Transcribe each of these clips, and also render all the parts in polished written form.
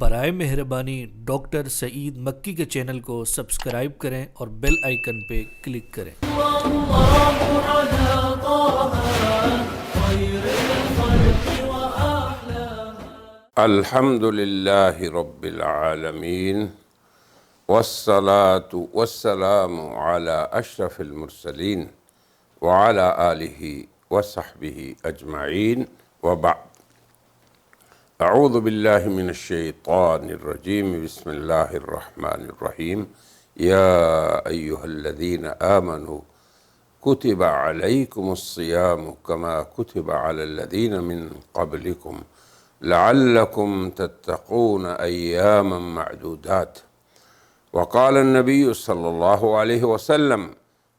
برائے مہربانی ڈاکٹر سعید مکی کے چینل کو سبسکرائب کریں اور بیل آئیکن پہ کلک کریں۔ الحمد للہ رب العالمین والصلاة والسلام علی اشرف المرسلین وعلی آلہ وصحبہ اجمعین وبعد۔ اعوذ باللہ من الشیطان الرجیم، بسم اللہ الرحمن الرحیم۔ یا ایہا الذین آمنوا کتب علیکم الصیام کما کتب علی الذین من قبلکم لعلکم تتقون ایاما معدودات۔ وقال النبی صلی اللہ علیہ وسلم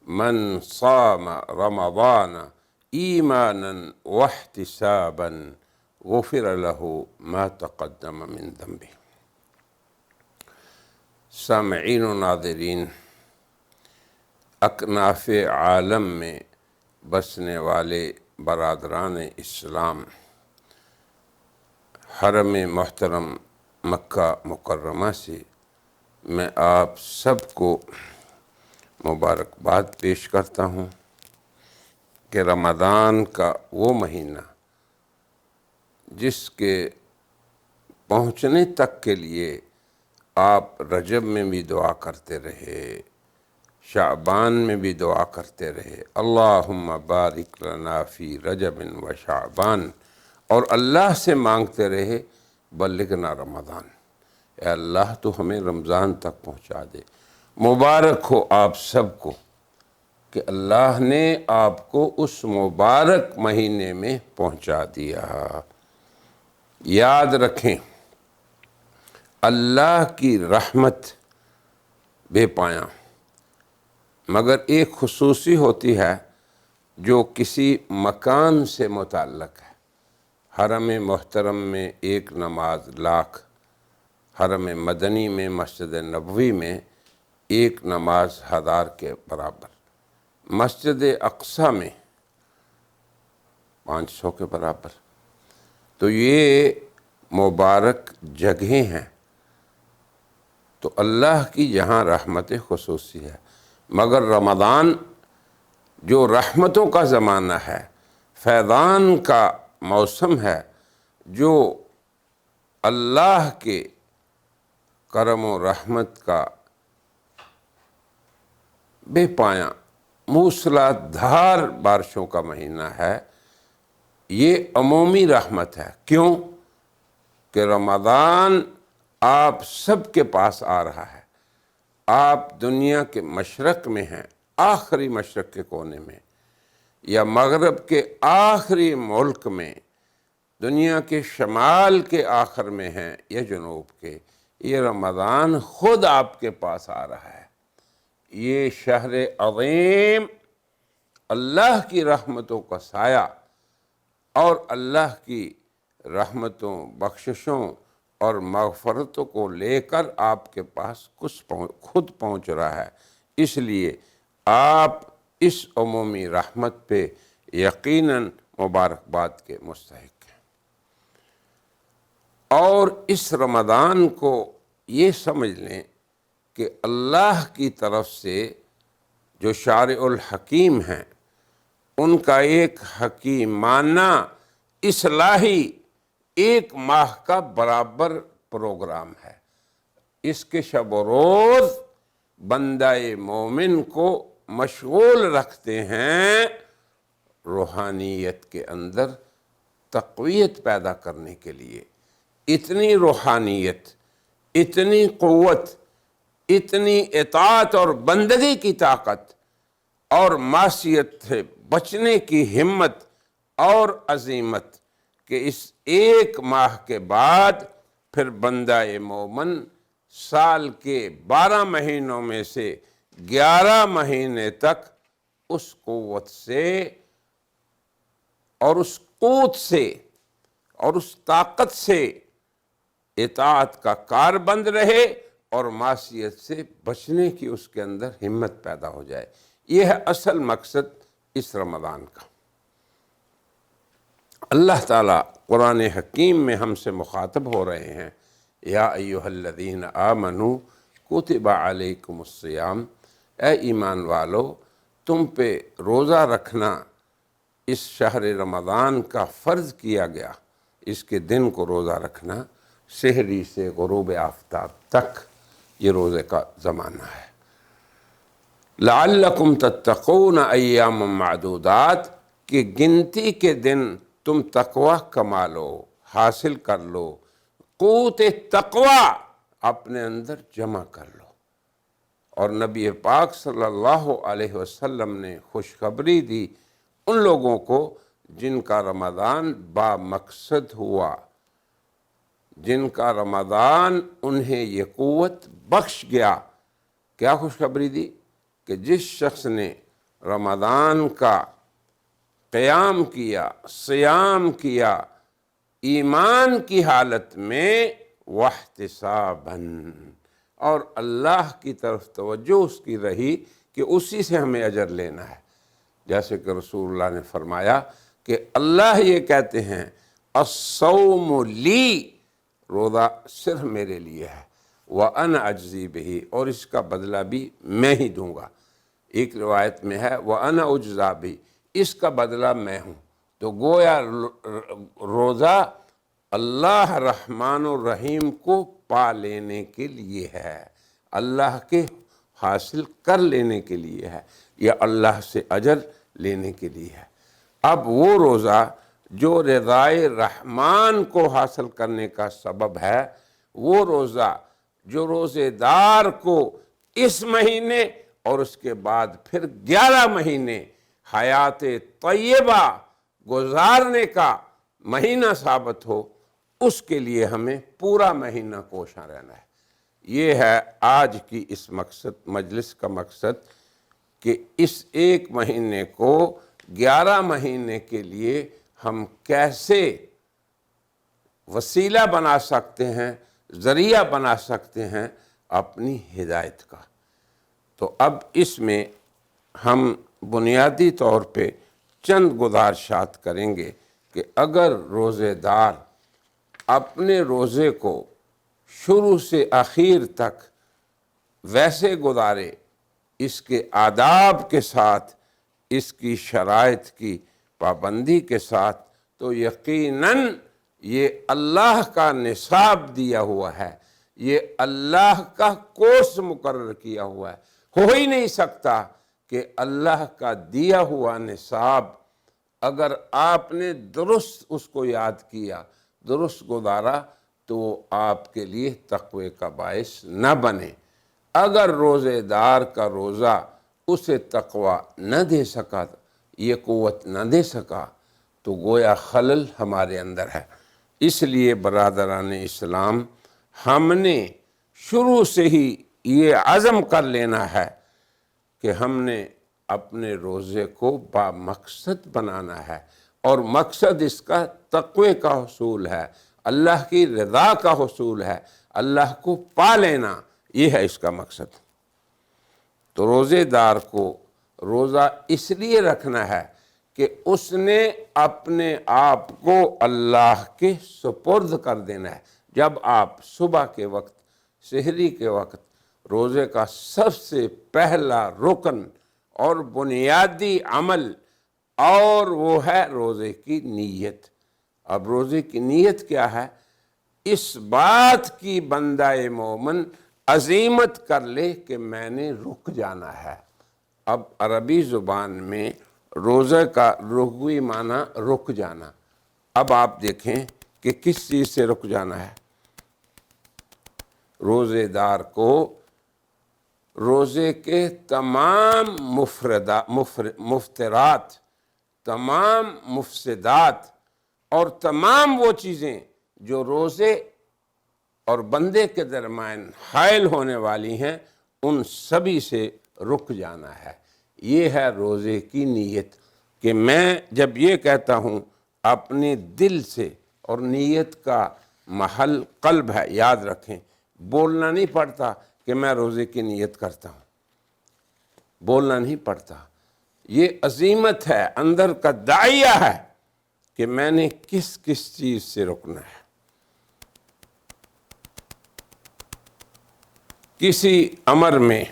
من صام رمضان ایمانا واحتسابا غفر له ما تقدم من ذنبه۔ سامعین و ناظرین، اکناف عالم میں بسنے والے برادران اسلام، حرم محترم مکہ مکرمہ سے میں آپ سب کو مبارکباد پیش کرتا ہوں کہ رمضان کا وہ مہینہ جس کے پہنچنے تک کے لیے آپ رجب میں بھی دعا کرتے رہے، شعبان میں بھی دعا کرتے رہے، اللہم بارک لنا فی رجب و شعبان، اور اللہ سے مانگتے رہے بلغنا رمضان، اے اللہ تو ہمیں رمضان تک پہنچا دے۔ مبارک ہو آپ سب کو کہ اللہ نے آپ کو اس مبارک مہینے میں پہنچا دیا۔ یاد رکھیں، اللہ کی رحمت بے پایاں، مگر ایک خصوصی ہوتی ہے جو کسی مکان سے متعلق ہے۔ حرم محترم میں ایک نماز لاکھ، حرم مدنی میں مسجد نبوی میں ایک نماز 1000 کے برابر، مسجد اقصی میں 500 کے برابر۔ تو یہ مبارک جگہیں ہیں، تو اللہ کی یہاں رحمت خصوصی ہے۔ مگر رمضان جو رحمتوں کا زمانہ ہے، فیضان کا موسم ہے، جو اللہ کے کرم و رحمت کا بے پایاں موسلا دھار بارشوں کا مہینہ ہے، یہ عمومی رحمت ہے۔ کیوں کہ رمضان آپ سب کے پاس آ رہا ہے۔ آپ دنیا کے مشرق میں ہیں، آخری مشرق کے کونے میں، یا مغرب کے آخری ملک میں، دنیا کے شمال کے آخر میں ہیں یا جنوب کے، یہ رمضان خود آپ کے پاس آ رہا ہے۔ یہ شہر عظیم اللہ کی رحمتوں کا سایہ اور اللہ کی رحمتوں، بخششوں اور مغفرتوں کو لے کر آپ کے پاس خود پہنچ رہا ہے۔ اس لیے آپ اس عمومی رحمت پہ یقیناً مبارکباد کے مستحق ہیں۔ اور اس رمضان کو یہ سمجھ لیں کہ اللہ کی طرف سے جو شارع الحکیم ہیں، ان کا ایک حکیمانہ اصلاحی ایک ماہ کا برابر پروگرام ہے۔ اس کے شب و روز بندہ مومن کو مشغول رکھتے ہیں روحانیت کے اندر تقویت پیدا کرنے کے لیے۔ اتنی روحانیت، اتنی قوت، اتنی اطاعت اور بندگی کی طاقت اور معصیت سے بچنے کی ہمت اور عزیمت کہ اس ایک ماہ کے بعد پھر بندہ مومن سال کے 12 مہینوں میں سے 11 مہینے تک اس قوت سے اور اس قوت سے اور اس طاقت سے اطاعت کا کار بند رہے اور معصیت سے بچنے کی اس کے اندر ہمت پیدا ہو جائے۔ یہ ہے اصل مقصد اس رمضان کا۔ اللہ تعالیٰ قرآن حکیم میں ہم سے مخاطب ہو رہے ہیں یا ایھا الذین آمنوا کتب علیکم الصیام، اے ایمان والو تم پہ روزہ رکھنا اس شہر رمضان کا فرض کیا گیا، اس کے دن کو روزہ رکھنا، سحری سے غروب آفتاب تک یہ روزے کا زمانہ ہے۔ لعلکم تتقون ایام معدودات، کہ گنتی کے دن تم تقوی کما لو، حاصل کر لو، قوت تقوی اپنے اندر جمع کر لو۔ اور نبی پاک صلی اللہ علیہ وسلم نے خوشخبری دی ان لوگوں کو جن کا رمضان با مقصد ہوا، جن کا رمضان انہیں یہ قوت بخش گیا۔ کیا خوشخبری دی؟ کہ جس شخص نے رمضان کا قیام کیا، صیام کیا، ایمان کی حالت میں واحتساباً، اور اللہ کی طرف توجہ اس کی رہی کہ اسی سے ہمیں اجر لینا ہے، جیسے کہ رسول اللہ نے فرمایا کہ اللہ یہ کہتے ہیں الصوم لی، روزہ صرف میرے لیے ہے، وَأَنَا أَجْزِي بِهِ، اور اس کا بدلہ بھی میں ہی دوں گا۔ ایک روایت میں ہے وَأَنَا أُجْزَىٰ بِهِ، اس کا بدلہ میں ہوں۔ تو گویا روزہ اللہ رحمان الرحیم کو پا لینے کے لیے ہے، اللہ کے حاصل کر لینے کے لیے ہے، یا اللہ سے اجر لینے کے لیے ہے۔ اب وہ روزہ جو رضائے رحمان کو حاصل کرنے کا سبب ہے، وہ روزہ جو روزے دار کو اس مہینے اور اس کے بعد پھر 11 مہینے حیات طیبہ گزارنے کا مہینہ ثابت ہو، اس کے لیے ہمیں پورا مہینہ کوشاں رہنا ہے۔ یہ ہے آج کی اس مجلس کا مقصد، کہ اس ایک مہینے کو 11 مہینے کے لیے ہم کیسے وسیلہ بنا سکتے ہیں، ذریعہ بنا سکتے ہیں اپنی ہدایت کا۔ تو اب اس میں ہم بنیادی طور پہ چند گزارشات کریں گے کہ اگر روزے دار اپنے روزے کو شروع سے آخر تک ویسے گزارے، اس کے آداب کے ساتھ، اس کی شرائط کی پابندی کے ساتھ، تو یقیناً یہ اللہ کا نصاب دیا ہوا ہے، یہ اللہ کا کورس مقرر کیا ہوا ہے۔ ہو ہی نہیں سکتا کہ اللہ کا دیا ہوا نصاب اگر آپ نے درست اس کو یاد کیا، درست گزارا، تو وہ آپ کے لیے تقوی کا باعث نہ بنے۔ اگر روزے دار کا روزہ اسے تقوی نہ دے سکا، یہ قوت نہ دے سکا، تو گویا خلل ہمارے اندر ہے۔ اس لیے برادران اسلام، ہم نے شروع سے ہی یہ عزم کر لینا ہے کہ ہم نے اپنے روزے کو با مقصد بنانا ہے، اور مقصد اس کا تقوی کا حصول ہے، اللہ کی رضا کا حصول ہے، اللہ کو پا لینا، یہ ہے اس کا مقصد۔ تو روزے دار کو روزہ اس لیے رکھنا ہے کہ اس نے اپنے آپ کو اللہ کے سپرد کر دینا ہے۔ جب آپ صبح کے وقت، سحری کے وقت، روزے کا سب سے پہلا رکن اور بنیادی عمل، اور وہ ہے روزے کی نیت۔ اب روزے کی نیت کیا ہے؟ اس بات کی بندہ مومن عزیمت کر لے کہ میں نے رک جانا ہے۔ اب عربی زبان میں روزہ کا لغوی معنی رک جانا۔ اب آپ دیکھیں کہ کس چیز سے رک جانا ہے۔ روزے دار کو روزے کے تمام مفترات، تمام مفسدات، اور تمام وہ چیزیں جو روزے اور بندے کے درمیان حائل ہونے والی ہیں، ان سبھی سے رک جانا ہے۔ یہ ہے روزے کی نیت، کہ میں جب یہ کہتا ہوں اپنے دل سے، اور نیت کا محل قلب ہے، یاد رکھیں، بولنا نہیں پڑتا کہ میں روزے کی نیت کرتا ہوں، بولنا نہیں پڑتا۔ یہ عزیمت ہے، اندر کا داعیہ ہے کہ میں نے کس کس چیز سے رکنا ہے۔ کسی امر میں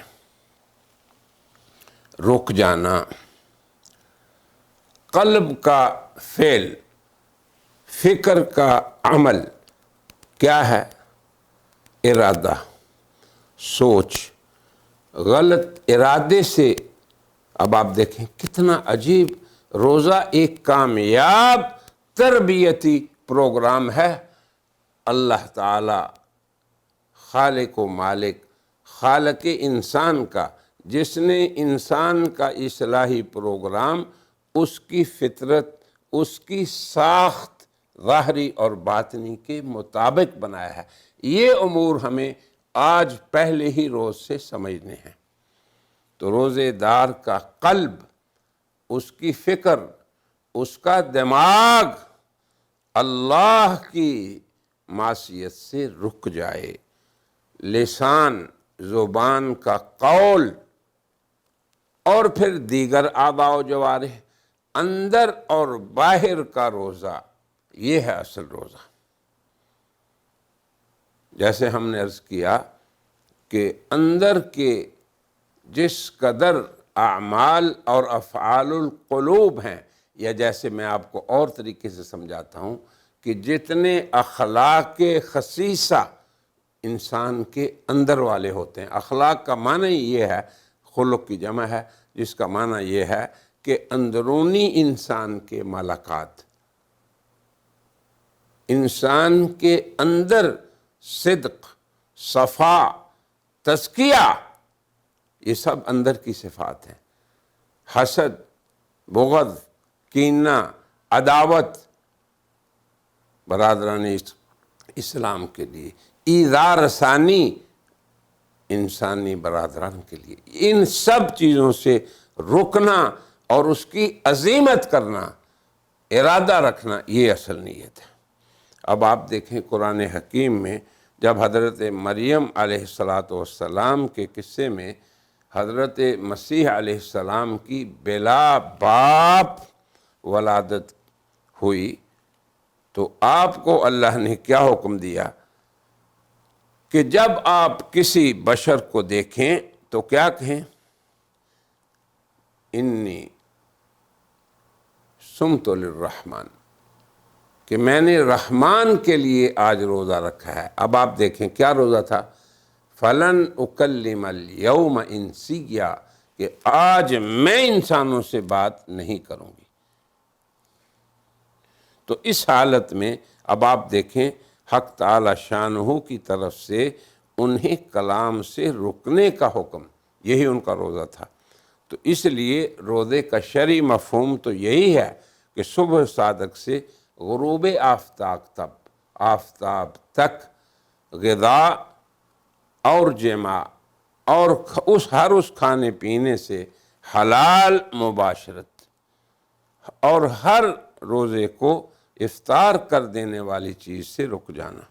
رک جانا، قلب کا فعل، فکر کا عمل کیا ہے؟ ارادہ، سوچ۔ غلط ارادے سے، اب آپ دیکھیں کتنا عجیب، روزہ ایک کامیاب تربیتی پروگرام ہے۔ اللہ تعالی خالق و مالک، خالق انسان کا، جس نے انسان کا اصلاحی پروگرام اس کی فطرت، اس کی ساخت ظاہری اور باطنی کے مطابق بنایا ہے۔ یہ امور ہمیں آج پہلے ہی روز سے سمجھنے ہیں۔ تو روزے دار کا قلب، اس کی فکر، اس کا دماغ اللہ کی معصیت سے رک جائے، لسان، زبان کا قول، اور پھر دیگر اعضاء و جوارح، اندر اور باہر کا روزہ، یہ ہے اصل روزہ۔ جیسے ہم نے عرض کیا کہ اندر کے جس قدر اعمال اور افعال القلوب ہیں، یا جیسے میں آپ کو اور طریقے سے سمجھاتا ہوں کہ جتنے اخلاق خسیسہ انسان کے اندر والے ہوتے ہیں۔ اخلاق کا معنی یہ ہے، خلق کی جمع ہے، جس کا معنی یہ ہے کہ اندرونی انسان کے ملکات، انسان کے اندر صدق، صفا، تزکیہ، یہ سب اندر کی صفات ہیں۔ حسد، بغض، کینہ، عداوت، برادران اسلام کے لیے، ایذا رسانی، انسانی برادران کے لیے، ان سب چیزوں سے رکنا اور اس کی عزیمت کرنا، ارادہ رکھنا، یہ اصل نیت ہے۔ اب آپ دیکھیں قرآن حکیم میں جب حضرت مریم علیہ السلام کے قصے میں حضرت مسیح علیہ السلام کی بلا باپ ولادت ہوئی، تو آپ کو اللہ نے کیا حکم دیا کہ جب آپ کسی بشر کو دیکھیں تو کیا کہیں؟ انی صمت للرحمن، کہ میں نے رحمان کے لیے آج روزہ رکھا ہے۔ اب آپ دیکھیں کیا روزہ تھا؟ فلن اکلم اليوم انسیا، کہ آج میں انسانوں سے بات نہیں کروں گی۔ تو اس حالت میں اب آپ دیکھیں حق تعالی شانہ کی طرف سے انہیں کلام سے رکنے کا حکم، یہی ان کا روزہ تھا۔ تو اس لیے روزے کا شرعی مفہوم تو یہی ہے کہ صبح صادق سے غروب آفتاب تک غذا اور جماع اور ہر اس کھانے پینے سے حلال مباشرت، اور ہر روزے کو افطار کر دینے والی چیز سے رک جانا۔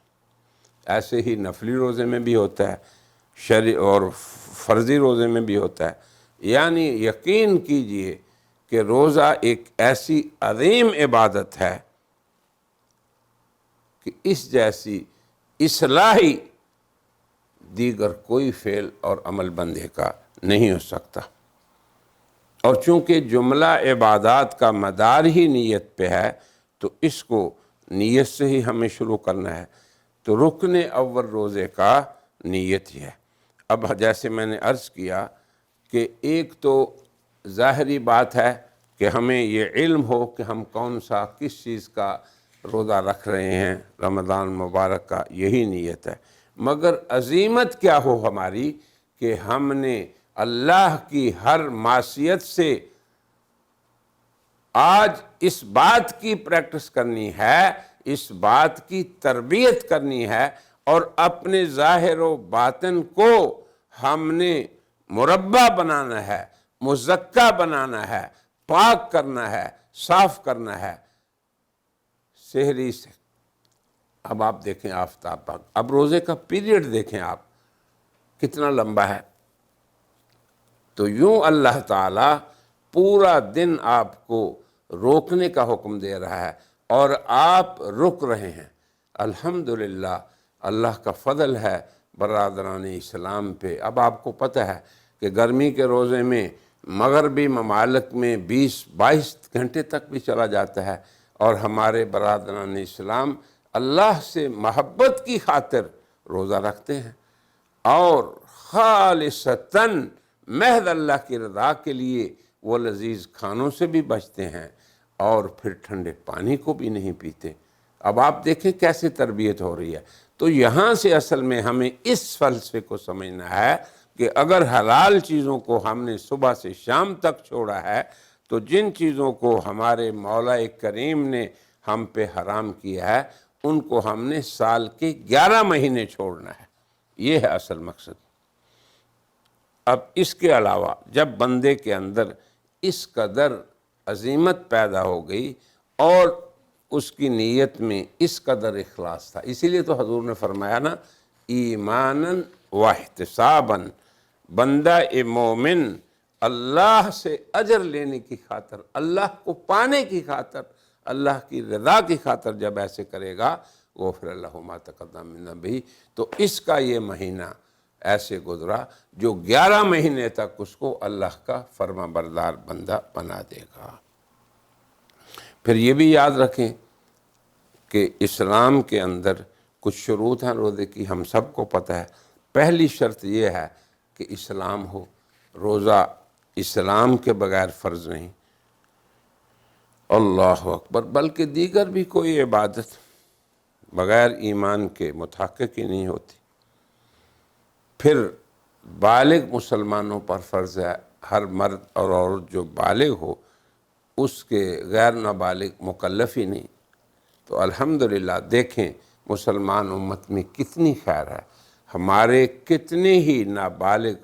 ایسے ہی نفلی روزے میں بھی ہوتا ہے، شرعی اور فرضی روزے میں بھی ہوتا ہے۔ یعنی یقین کیجئے کہ روزہ ایک ایسی عظیم عبادت ہے کہ اس جیسی اصلاحی دیگر کوئی فعل اور عمل بندے کا نہیں ہو سکتا۔ اور چونکہ جملہ عبادات کا مدار ہی نیت پہ ہے، تو اس کو نیت سے ہی ہمیں شروع کرنا ہے۔ تو رکن اول روزے کا نیت ہی ہے۔ اب جیسے میں نے عرض کیا کہ ایک تو ظاہری بات ہے کہ ہمیں یہ علم ہو کہ ہم کون سا کس چیز کا روزہ رکھ رہے ہیں، رمضان مبارک کا، یہی نیت ہے۔ مگر عزیمت کیا ہو ہماری کہ ہم نے اللہ کی ہر معصیت سے آج اس بات کی پریکٹس کرنی ہے، اس بات کی تربیت کرنی ہے، اور اپنے ظاہر و باطن کو ہم نے مربع بنانا ہے، مزکہ بنانا ہے، پاک کرنا ہے، صاف کرنا ہے سحری سے۔ اب آپ دیکھیں آفتاب پاک، اب روزے کا پیریڈ دیکھیں آپ کتنا لمبا ہے۔ تو یوں اللہ تعالیٰ پورا دن آپ کو روکنے کا حکم دے رہا ہے اور آپ رک رہے ہیں۔ الحمدللہ، اللہ کا فضل ہے، برادران اسلام پہ، اب آپ کو پتہ ہے کہ گرمی کے روزے میں مغربی ممالک میں 20-22 گھنٹے تک بھی چلا جاتا ہے، اور ہمارے برادران اسلام اللہ سے محبت کی خاطر روزہ رکھتے ہیں اور خالصتاً محض اللہ کی رضا کے لیے وہ لذیذ کھانوں سے بھی بچتے ہیں اور پھر ٹھنڈے پانی کو بھی نہیں پیتے۔ اب آپ دیکھیں کیسے تربیت ہو رہی ہے۔ تو یہاں سے اصل میں ہمیں اس فلسفے کو سمجھنا ہے کہ اگر حلال چیزوں کو ہم نے صبح سے شام تک چھوڑا ہے تو جن چیزوں کو ہمارے مولا کریم نے ہم پہ حرام کیا ہے ان کو ہم نے سال کے 11 مہینے چھوڑنا ہے۔ یہ ہے اصل مقصد۔ اب اس کے علاوہ جب بندے کے اندر اس قدر عظیمت پیدا ہو گئی اور اس کی نیت میں اس قدر اخلاص تھا، اسی لیے تو حضور نے فرمایا نا ایماناً و احتساباً، بندہ مومن اللہ سے اجر لینے کی خاطر، اللہ کو پانے کی خاطر، اللہ کی رضا کی خاطر جب ایسے کرے گا غفر لہ ما تقدم من ذنبہ، تو اس کا یہ مہینہ ایسے گزرا جو 11 مہینے تک اس کو اللہ کا فرما بردار بندہ بنا دے گا۔ پھر یہ بھی یاد رکھیں کہ اسلام کے اندر کچھ شروط ہیں روزے کی، ہم سب کو پتہ ہے۔ پہلی شرط یہ ہے کہ اسلام ہو، روزہ اسلام کے بغیر فرض نہیں، اللہ اکبر، بلکہ دیگر بھی کوئی عبادت بغیر ایمان کے متحقق ہی نہیں ہوتی۔ پھر بالغ مسلمانوں پر فرض ہے، ہر مرد اور عورت جو بالغ ہو اس کے غیر نابالغ مکلف ہی نہیں۔ تو الحمدللہ دیکھیں مسلمان امت میں کتنی خیر ہے، ہمارے کتنے ہی نابالغ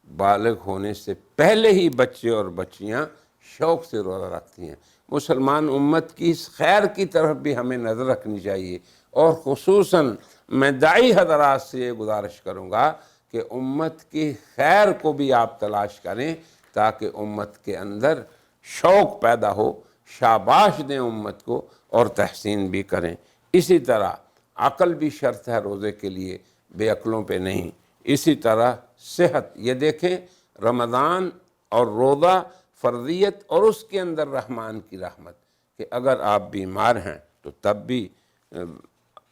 بالغ ہونے سے پہلے ہی بچے اور بچیاں شوق سے روزہ رکھتی ہیں۔ مسلمان امت کی اس خیر کی طرف بھی ہمیں نظر رکھنی چاہیے، اور خصوصاً میں داعی حضرات سے یہ گزارش کروں گا کہ امت کی خیر کو بھی آپ تلاش کریں تاکہ امت کے اندر شوق پیدا ہو، شاباش دیں امت کو اور تحسین بھی کریں۔ اسی طرح عقل بھی شرط ہے روزے کے لیے، بے عقلوں پہ نہیں۔ اسی طرح صحت، یہ دیکھیں رمضان اور روزہ فرضیت اور اس کے اندر رحمان کی رحمت کہ اگر آپ بیمار ہیں تو تب بھی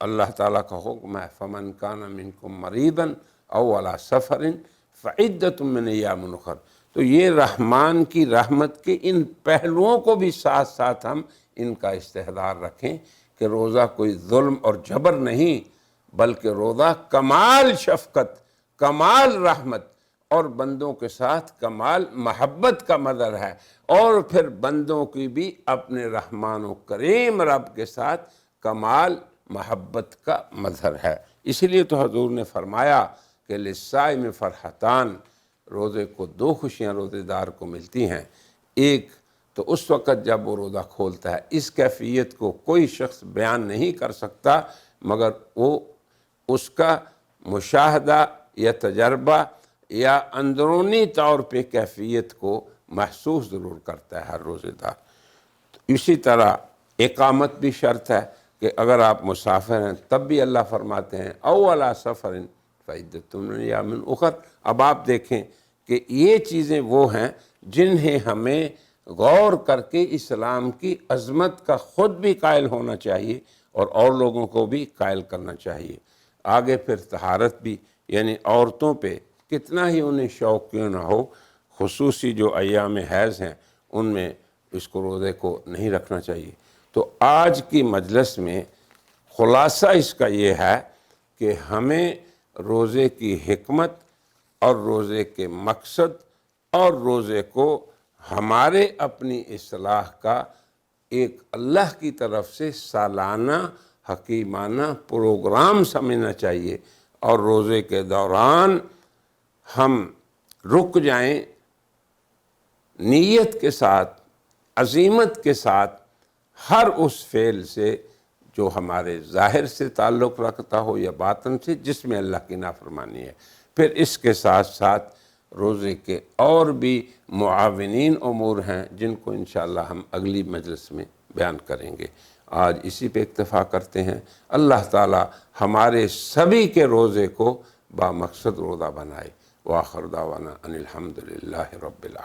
اللہ تعالیٰ کا حکم ہے فَمَنْ كَانَ مِنْكُمْ مَرِيضًا أَوْ عَلَىٰ سَفَرٍ فَعِدَّةٌ مِّنْ أَيَّامٍ أُخَرَ۔ تو یہ رحمان کی رحمت کے ان پہلوؤں کو بھی ساتھ ساتھ ہم ان کا استحضار رکھیں کہ روزہ کوئی ظلم اور جبر نہیں، بلکہ روزہ کمال شفقت، کمال رحمت اور بندوں کے ساتھ کمال محبت کا مظہر ہے، اور پھر بندوں کی بھی اپنے رحمان و کریم رب کے ساتھ کمال محبت کا مظہر ہے۔ اسی لیے تو حضور نے فرمایا کہ للصائم فرحتان، روزے کو 2 خوشیاں روزے دار کو ملتی ہیں۔ ایک تو اس وقت جب وہ روزہ کھولتا ہے، اس کیفیت کو کوئی شخص بیان نہیں کر سکتا مگر وہ اس کا مشاہدہ یا تجربہ یا اندرونی طور پہ کیفیت کو محسوس ضرور کرتا ہے ہر روزے دار۔ اسی طرح اقامت بھی شرط ہے کہ اگر آپ مسافر ہیں تب بھی اللہ فرماتے ہیں او علی سفر فعدۃ من ایام اخر۔ اب آپ دیکھیں کہ یہ چیزیں وہ ہیں جنہیں ہمیں غور کر کے اسلام کی عظمت کا خود بھی قائل ہونا چاہیے اور لوگوں کو بھی قائل کرنا چاہیے۔ آگے پھر طہارت بھی، یعنی عورتوں پہ کتنا ہی انہیں شوق کیوں نہ ہو، خصوصی جو ایام حیض ہیں ان میں اس کو روزے کو نہیں رکھنا چاہیے۔ تو آج کی مجلس میں خلاصہ اس کا یہ ہے کہ ہمیں روزے کی حکمت اور روزے کے مقصد اور روزے کو ہمارے اپنی اصلاح کا ایک اللہ کی طرف سے سالانہ حکیمانہ پروگرام سمجھنا چاہیے، اور روزے کے دوران ہم رک جائیں نیت کے ساتھ، عزیمت کے ساتھ ہر اس فعل سے جو ہمارے ظاہر سے تعلق رکھتا ہو یا باطن سے جس میں اللہ کی نافرمانی ہے۔ پھر اس کے ساتھ ساتھ روزے کے اور بھی معاونین امور ہیں جن کو انشاءاللہ ہم اگلی مجلس میں بیان کریں گے۔ آج اسی پہ اکتفا کرتے ہیں۔ اللہ تعالی ہمارے سبھی کے روزے کو بامقصد روزہ بنائے۔ وآخر دعوانا ان الحمدللہ رب العالمین۔